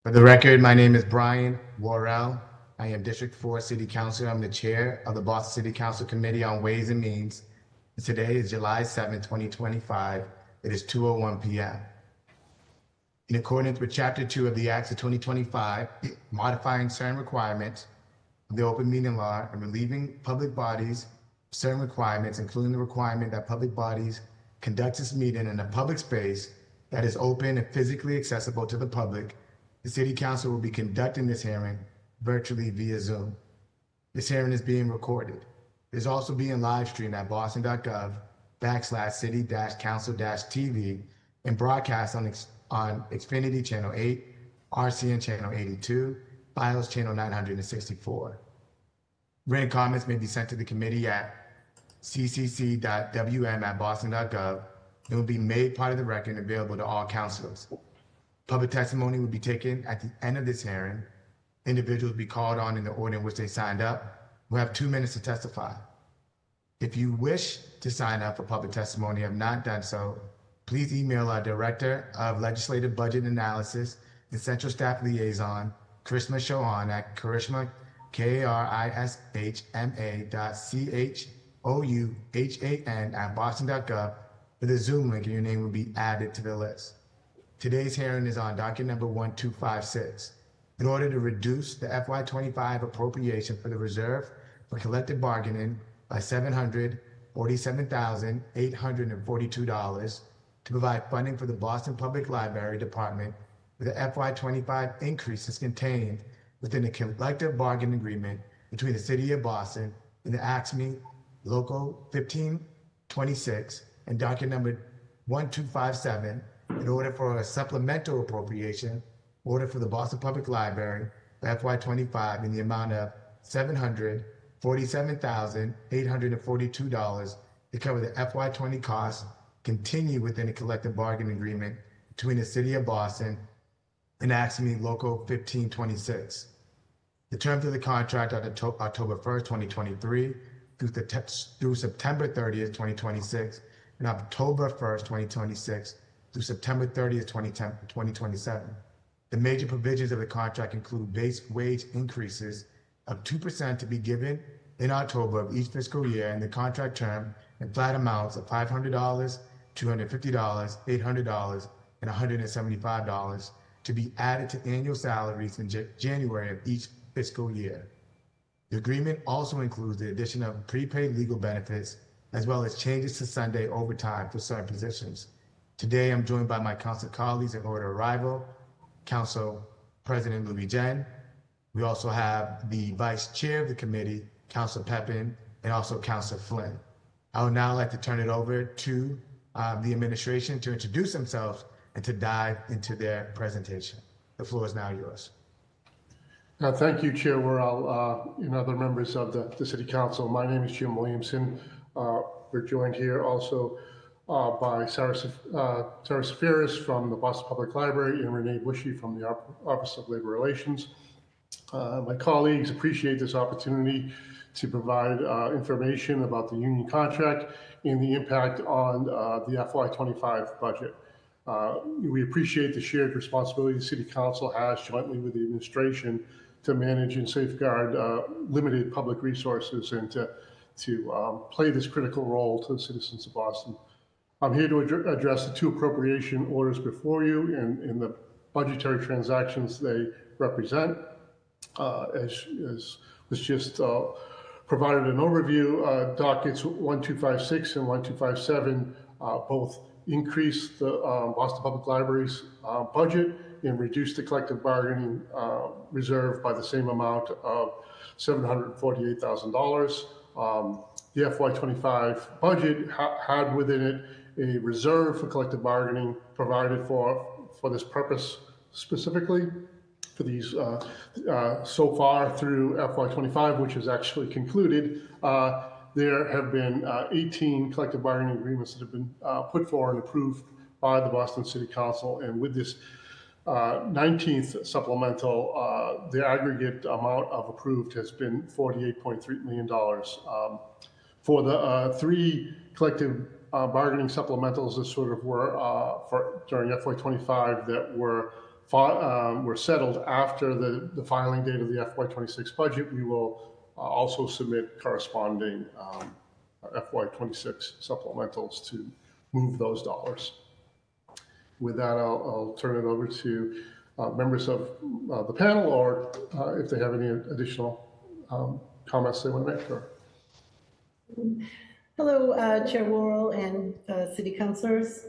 For the record, my name is Brian Worrell. I am District 4 City Councilor. I'm the Chair of the Boston City Council Committee on Ways and Means. And today is July 7, 2025. It is 2:01 p.m. In accordance with Chapter 2 of the Acts of 2025, modifying certain requirements of the open meeting law and relieving public bodies of certain requirements, including the requirement that public bodies conduct this meeting in a public space that is open and physically accessible to the public, the City Council will be conducting this hearing virtually via Zoom. This hearing is being recorded. It is also being live streamed at boston.gov/city-council-tv and broadcast on Xfinity Channel 8, RCN Channel 82, BIOS Channel 964. Written comments may be sent to the committee at ccc.wm@boston.gov and will be made part of the record and available to all councilors. Public testimony will be taken at the end of this hearing. Individuals will be called on in the order in which they signed up. We'll have 2 minutes to testify. If you wish to sign up for public testimony and have not done so, please email our Director of Legislative Budget Analysis and Central Staff Liaison, Karishma Chauhan, at Karishma, karishma.chouhan@boston.gov with a Zoom link, and your name will be added to the list. Today's hearing is on docket number 1256. In order to reduce the FY25 appropriation for the reserve for collective bargaining by $747,842 to provide funding for the Boston Public Library Department, with the FY25 increase is contained within a collective bargaining agreement between the City of Boston and the AFSCME Local 1526 and docket number 1257, in order for a supplemental appropriation order for the Boston Public Library for FY25 in the amount of $747,842 to cover the FY20 costs continue within a collective bargaining agreement between the City of Boston and AFSCME Local 1526. The terms of the contract are October 1st, 2023 through September 30th, 2026, and October 1st, 2026 through September 30th, 2027. The major provisions of the contract include base wage increases of 2% to be given in October of each fiscal year, and the contract term and flat amounts of $500, $250, $800, and $175 to be added to annual salaries in January of each fiscal year. The agreement also includes the addition of prepaid legal benefits, as well as changes to Sunday overtime for certain positions. Today, I'm joined by my council colleagues in order of arrival: Council President Louis Jen. We also have the Vice Chair of the committee, Council Pepin, and also Council Flynn. I would now like to turn it over to the administration to introduce themselves and to dive into their presentation. The floor is now yours. Thank you, Chair Worrell, and other members of the City Council. My name is Jim Williamson. We're joined here also by Sarah Safiris from the Boston Public Library and Renee Bushy from the Office of Labor Relations. My colleagues appreciate this opportunity to provide information about the union contract and the impact on the FY25 budget. We appreciate the shared responsibility the City Council has jointly with the administration to manage and safeguard limited public resources and to play this critical role to the citizens of Boston. I'm here to address the 2 appropriation orders before you and the budgetary transactions they represent. As was just provided an overview, dockets 1256 and 1257 both increase the Boston Public Library's budget and reduce the collective bargaining reserve by the same amount of $748,000. The FY25 budget had within it a reserve for collective bargaining provided for this purpose specifically. For these so far through FY25, which is actually concluded, there have been 18 collective bargaining agreements that have been put forward and approved by the Boston City Council. And with this 19th supplemental, the aggregate amount of approved has been $48.3 million. For the 3 collective bargaining supplementals that sort of were during FY25 that were were settled after the filing date of the FY26 budget, we will also submit corresponding FY26 supplementals to move those dollars. With that, I'll turn it over to members of the panel, or if they have any additional comments they want to make. Or... Hello, Chair Worrell and City Councilors.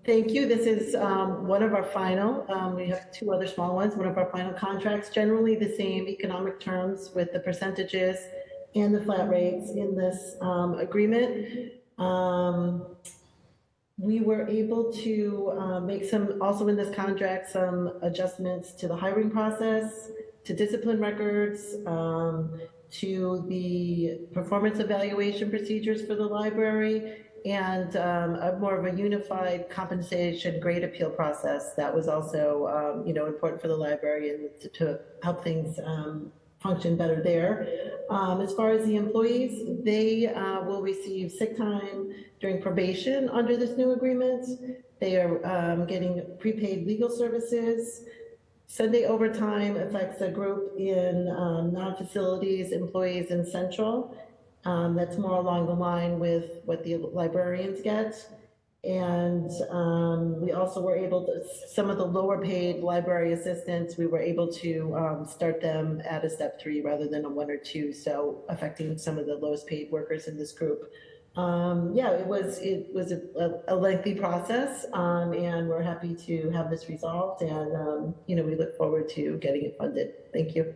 Thank you. This is one of our final, we have two other small ones, one of our final contracts, generally the same economic terms with the percentages and the flat rates in this agreement. We were able to make some, also in this contract, some adjustments to the hiring process, to discipline records, to the performance evaluation procedures for the library, and more of a unified compensation grade appeal process that was also, important for the library and to help things function better there. As far as the employees, they will receive sick time during probation under this new agreement. They are getting prepaid legal services. Sunday overtime affects a group in non-facilities employees in Central. That's more along the line with what the librarians get. And we also were able to, some of the lower paid library assistants, we were able to start them at a step 3 rather than a 1 or 2. So affecting some of the lowest paid workers in this group. It was a lengthy process, and we're happy to have this resolved, and we look forward to getting it funded. Thank you.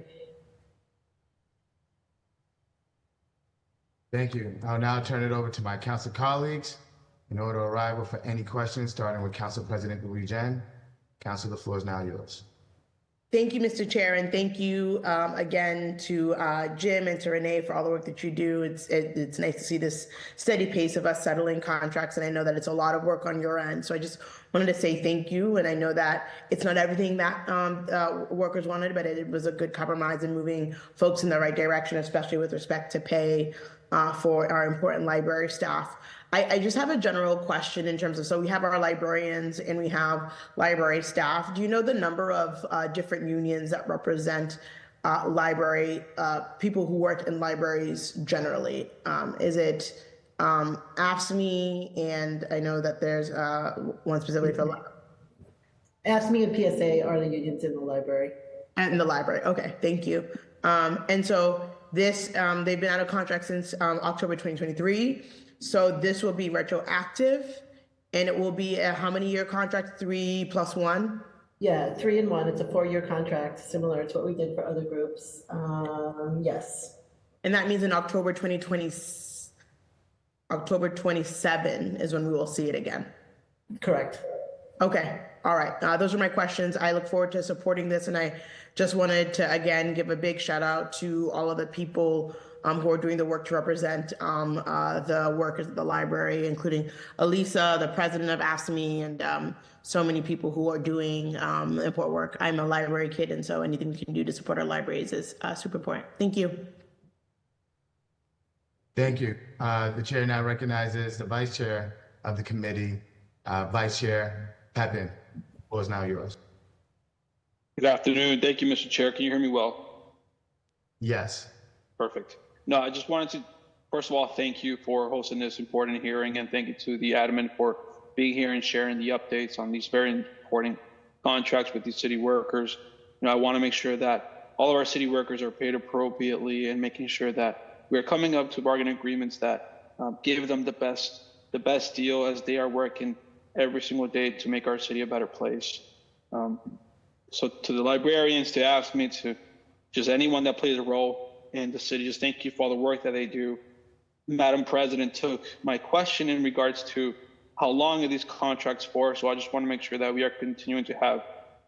Thank you. I'll now turn it over to my council colleagues in order of arrival for any questions, starting with Council President Louis Jen. Council, the floor is now yours. Thank you, Mr. Chair, and thank you again to Jim and to Renee for all the work that you do. It's nice to see this steady pace of us settling contracts, and I know that it's a lot of work on your end. So I just wanted to say thank you, and I know that it's not everything that workers wanted, but it was a good compromise in moving folks in the right direction, especially with respect to pay for our important library staff. I just have a general question in terms of, so we have our librarians and we have library staff. Do you know the number of different unions that represent library, people who work in libraries generally? Is it AFSCME, and I know that there's one specifically for AFSCME and PSA are the unions in the library. And in the library, okay, thank you. And so this, they've been out of contract since October 2023. So this will be retroactive, and it will be a how many year contract? 3 + 1? Yeah, 3 and 1. It's a 4-year contract, similar to what we did for other groups. Yes. And that means in October 27 is when we will see it again. Correct. Okay. All right. Those are my questions. I look forward to supporting this, and I just wanted to again give a big shout out to all of the people who are doing the work to represent the workers at the library, including Elisa, the president of AFSCME, and so many people who are doing important work. I'm a library kid, and so anything we can do to support our libraries is super important. Thank you. Thank you. The chair now recognizes the vice chair of the committee, Vice Chair Pepin. The floor is now yours. Good afternoon. Thank you, Mr. Chair. Can you hear me well? Yes. Perfect. No, I just wanted to, first of all, thank you for hosting this important hearing, and thank you to the admin for being here and sharing the updates on these very important contracts with these city workers. I want to make sure that all of our city workers are paid appropriately, and making sure that we're coming up to bargaining agreements that give them the best deal as they are working every single day to make our city a better place. So to the librarians, to AFSCME, to just anyone that plays a role in the city, just thank you for all the work that they do. Madam President took my question in regards to how long are these contracts for, so I just want to make sure that we are continuing to have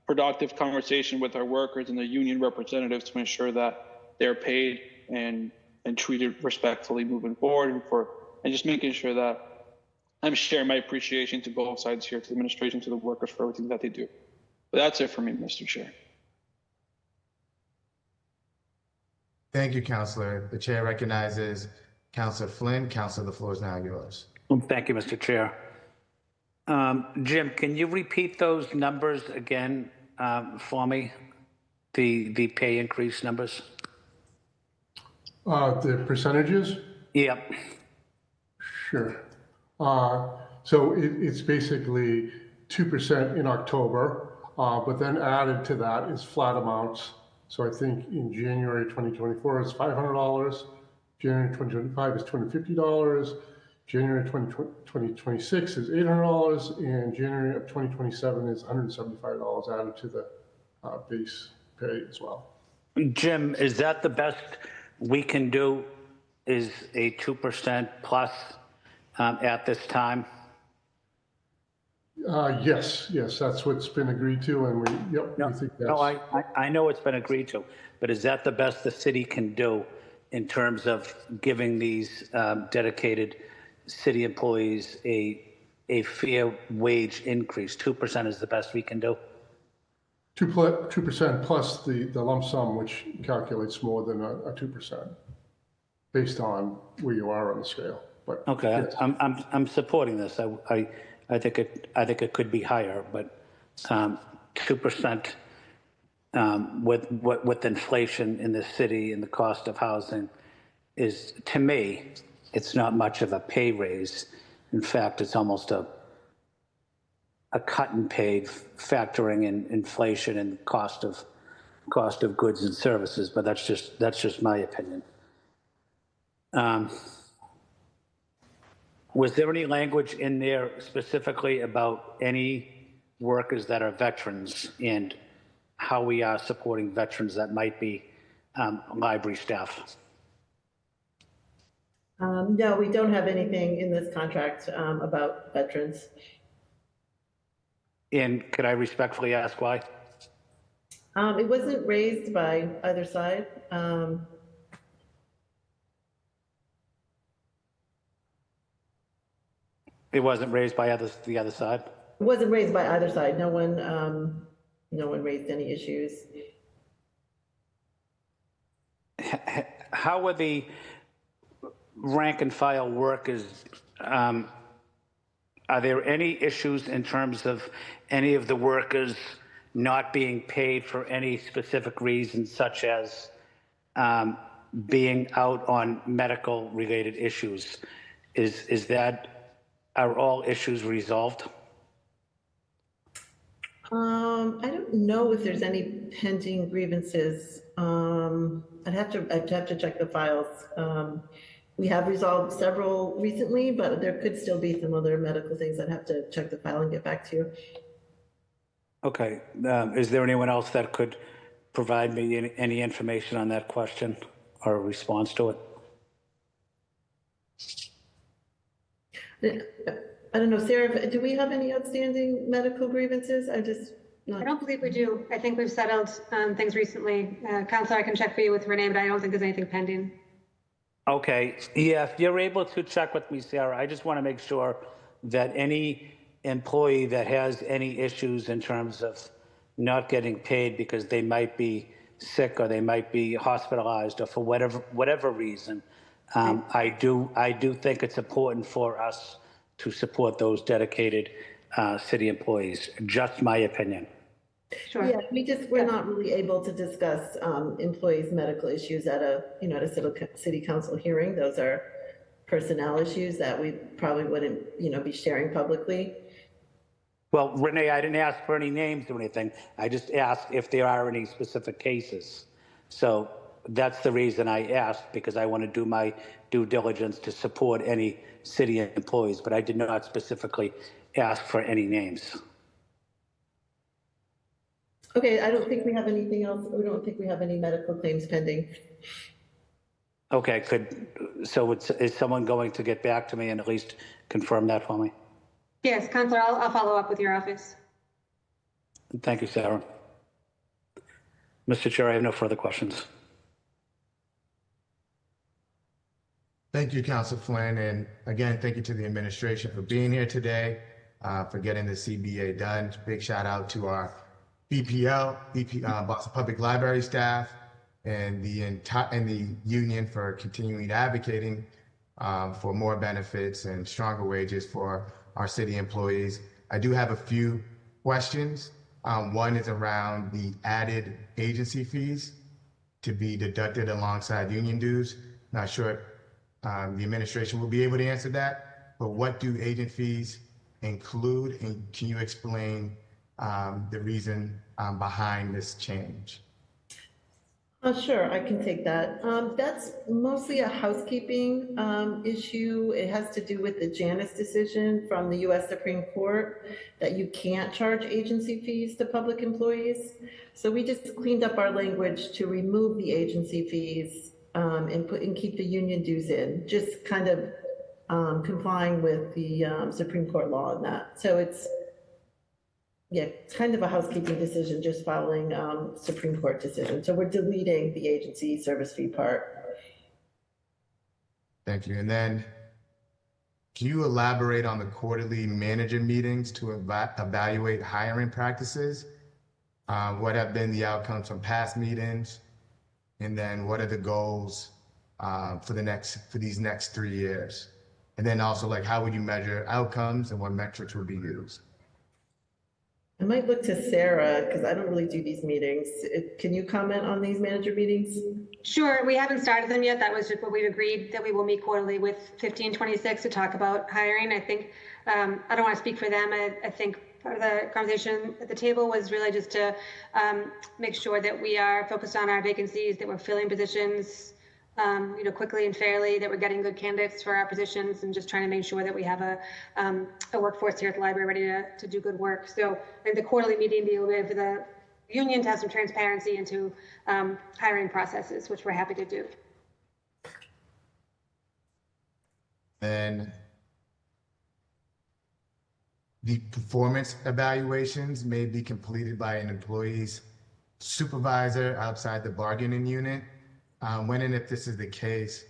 productive conversation with our workers and the union representatives to ensure that they're paid and treated respectfully moving forward, and just making sure that I'm sharing my appreciation to both sides here, to the administration, to the workers, for everything that they do. But that's it for me, Mr. Chair. Thank you, Councilor. The chair recognizes Councilor Flynn. Councilor, the floor is now yours. Thank you, Mr. Chair. Jim, can you repeat those numbers again for me, the pay increase numbers? The percentages? Yep. Sure. So it's basically 2% in October, but then added to that is flat amounts. So I think in January 2024 is $500, January 2025 is $250, January 2026 is $800, and January of 2027 is $175 added to the base pay as well. Jim, is that the best we can do, is a 2% plus at this time? Yes, that's what's been agreed to, and we think that's. No, I know it's been agreed to, but is that the best the city can do in terms of giving these dedicated city employees a fair wage increase? 2% is the best we can do? 2% plus the lump sum, which calculates more than a 2%, based on where you are on the scale. But Okay, yes. I'm supporting this. I think it could be higher, but 2% with inflation in the city and the cost of housing is, to me, it's not much of a pay raise. In fact, it's almost a cut and paid, factoring in inflation and cost of goods and services. But that's just my opinion. Was there any language in there specifically about any workers that are veterans and how we are supporting veterans that might be library staff? No, we don't have anything in this contract about veterans. And could I respectfully ask why? It wasn't raised by either side. It wasn't raised by the other side? It wasn't raised by either side. No one raised any issues. How are the rank and file workers, are there any issues in terms of any of the workers not being paid for any specific reason, such as being out on medical related issues? Are all issues resolved? I don't know if there's any pending grievances. I'd have to check the files. We have resolved several recently, but there could still be some other medical things. I'd have to check the file and get back to you. Okay. Is there anyone else that could provide me any information on that question or a response to it? I don't know, Sarah, do we have any outstanding medical grievances? I don't believe we do. I think we've settled things recently. Counselor, I can check for you with Renee, but I don't think there's anything pending. Okay. Yeah, if you're able to check with me, Sarah, I just want to make sure that any employee that has any issues in terms of not getting paid because they might be sick or they might be hospitalized or for whatever reason, I do think it's important for us to support those dedicated city employees. Just my opinion. Sure. Yeah, we're not really able to discuss employees' medical issues at a city council hearing. Those are personnel issues that we probably wouldn't, be sharing publicly. Well, Renee, I didn't ask for any names or anything. I just asked if there are any specific cases. So that's the reason I asked, because I want to do my due diligence to support any city employees, but I did not specifically ask for any names. Okay, I don't think we have anything else. We don't think we have any medical claims pending. Okay, is someone going to get back to me and at least confirm that for me? Yes, Counselor, I'll follow up with your office. Thank you, Sarah. Mr. Chair, I have no further questions. Thank you, Councilor Flynn. And again, thank you to the administration for being here today, for getting the CBA done. Big shout out to our Boston Public Library staff and the union for continuing advocating for more benefits and stronger wages for our city employees. I do have a few questions One is around the added agency fees to be deducted alongside union dues. Not sure the administration will be able to answer that, but what do agent fees include? And can you explain the reason behind this change? Sure, I can take that. That's mostly a housekeeping issue. It has to do with the Janus decision from the US Supreme Court that you can't charge agency fees to public employees. So we just cleaned up our language to remove the agency fees and keep the union dues in, just kind of complying with the Supreme Court law on that. So it's kind of a housekeeping decision, just following Supreme Court decision. So we're deleting the agency service fee part. Thank you. And then can you elaborate on the quarterly manager meetings to evaluate hiring practices? What have been the outcomes from past meetings? And then what are the goals for these next 3 years? And then also, like, how would you measure outcomes and what metrics would be used? I might look to Sarah because I don't really do these meetings. Can you comment on these manager meetings? Sure, we haven't started them yet. That was just what we've agreed, that we will meet quarterly with 1526 to talk about hiring. I think, I don't want to speak for them. I think part of the conversation at the table was really just to make sure that we are focused on our vacancies, that we're filling positions quickly and fairly, that we're getting good candidates for our positions, and just trying to make sure that we have a workforce here at the library ready to do good work. So I think the quarterly meeting be a way for the union to have some transparency into hiring processes, which we're happy to do. And the performance evaluations may be completed by an employee's supervisor outside the bargaining unit. When and if this is the case,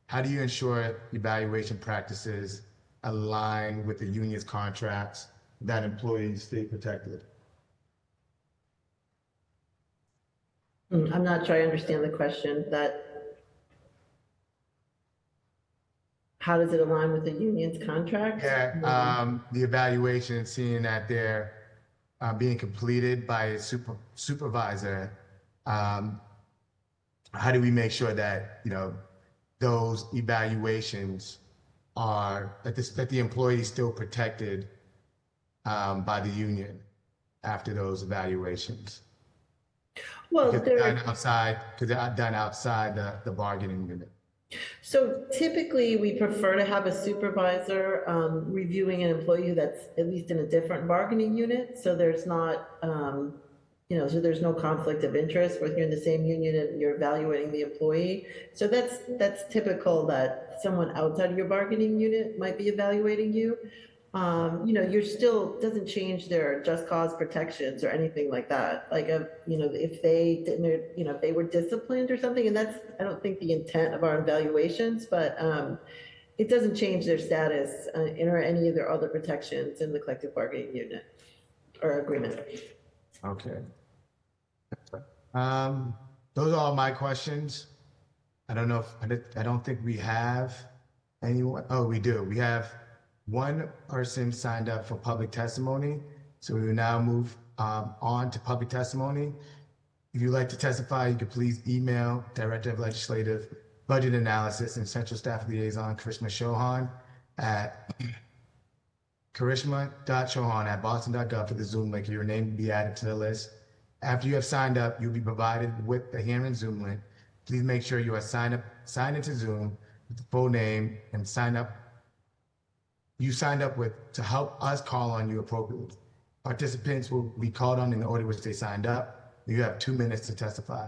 how do you ensure evaluation practices align with the union's contracts that employees stay protected? I'm not sure I understand the question. How does it align with the union's contract? Yeah, the evaluation, seeing that they're being completed by a supervisor, how do we make sure that those evaluations are that the employee is still protected by the union after those evaluations? Well, Because they're done outside the bargaining unit. So typically, we prefer to have a supervisor reviewing an employee that's at least in a different bargaining unit, so there's not, so there's no conflict of interest where you're in the same union and you're evaluating the employee. So that's typical that someone outside of your bargaining unit might be evaluating you. You're still doesn't change their just cause protections or anything like that. Like, if they didn't, if they were disciplined or something, and that's, I don't think the intent of our evaluations, but it doesn't change their status or any of their other protections in the collective bargaining unit or agreement. Okay. Those are all my questions. I don't know I don't think we have anyone. Oh, we do. We have one person signed up for public testimony. So we will now move on to public testimony. If you'd like to testify, you could please email Director of Legislative Budget Analysis and Central Staff Liaison Karishma Chauhan at karishma.chauhan@boston.gov for the Zoom link. Your name will be added to the list. After you have signed up, you'll be provided with the hearing Zoom link. Please make sure you are signed into Zoom with the full name and you signed up with to help us call on you appropriately. Participants will be called on in the order which they signed up. You have 2 minutes to testify.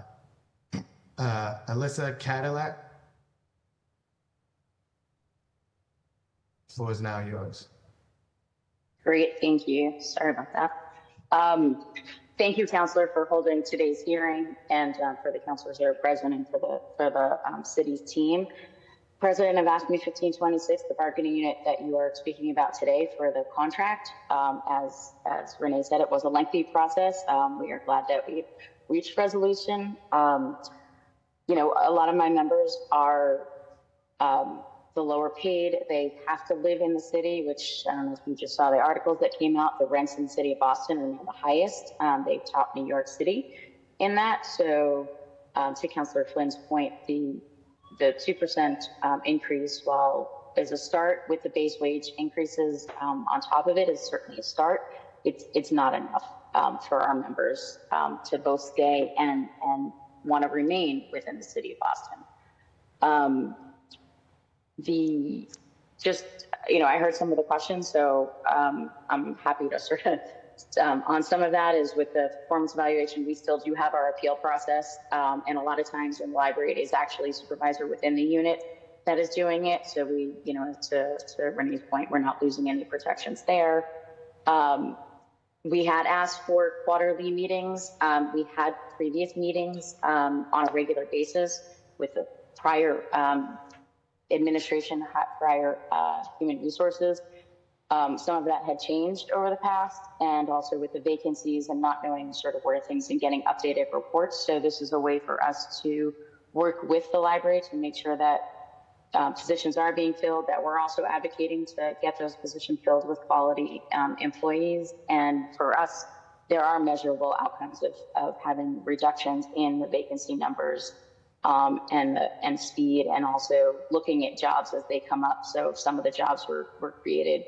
Alyssa Cadillac, the floor is now yours. Great, thank you. Sorry about that. Thank you, Councilor, for holding today's hearing, and for the councilors that are present, and for the city's team. President of AFSCME 1526, the bargaining unit that you are speaking about today for the contract, as Renee said, it was a lengthy process. We are glad that we reached resolution. A lot of my members are the lower paid. They have to live in the city, which I don't know if you just saw the articles that came out. The rents in the city of Boston are now the highest. They top New York City in that. So to Councillor Flynn's point, the 2% increase, while is a start with the base wage increases on top of it, is certainly a start. It's not enough for our members to both stay and want to remain within the city of Boston. I heard some of the questions, so I'm happy to sort of on some of that is with the performance evaluation. We still do have our appeal process, and a lot of times in the library, it is actually a supervisor within the unit that is doing it. So we, to Renee's point, we're not losing any protections there. We had asked for quarterly meetings. We had previous meetings on a regular basis with the prior administration, prior human resources. Some of that had changed over the past, and also with the vacancies and not knowing sort of where things and getting updated reports. So this is a way for us to work with the library to make sure that positions are being filled, that we're also advocating to get those positions filled with quality employees. And for us, there are measurable outcomes of having reductions in the vacancy numbers and speed, and also looking at jobs as they come up. So if some of the jobs were created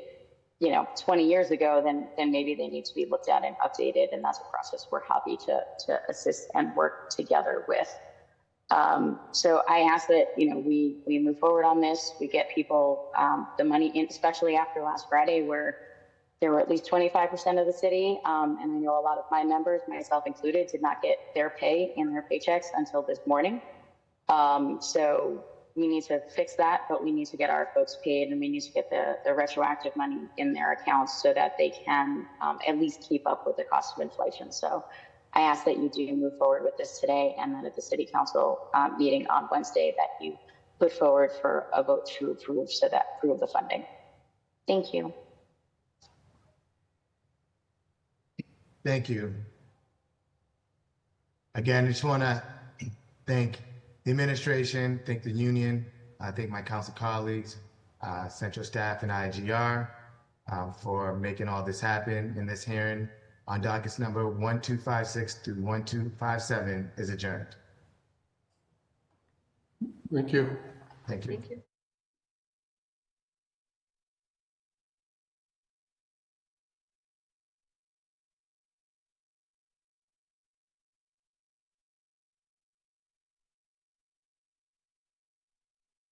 20 years ago, then maybe they need to be looked at and updated. And that's a process we're happy to assist and work together with. So I ask that, we move forward on this. We get people the money in, especially after last Friday, where there were at least 25% of the city. And I know a lot of my members, myself included, did not get their pay in their paychecks until this morning. So we need to fix that, but we need to get our folks paid, and we need to get the retroactive money in their accounts so that they can at least keep up with the cost of inflation. So I ask that you do move forward with this today, and then at the city council meeting on Wednesday that you put forward for a vote to approve the funding. Thank you. Thank you. Again, I just want to thank the administration, thank the union, thank my council colleagues, central staff and IGR for making all this happen. In this hearing on dockets number 1256 through 1257 is adjourned. Thank you. Thank you. Thank you.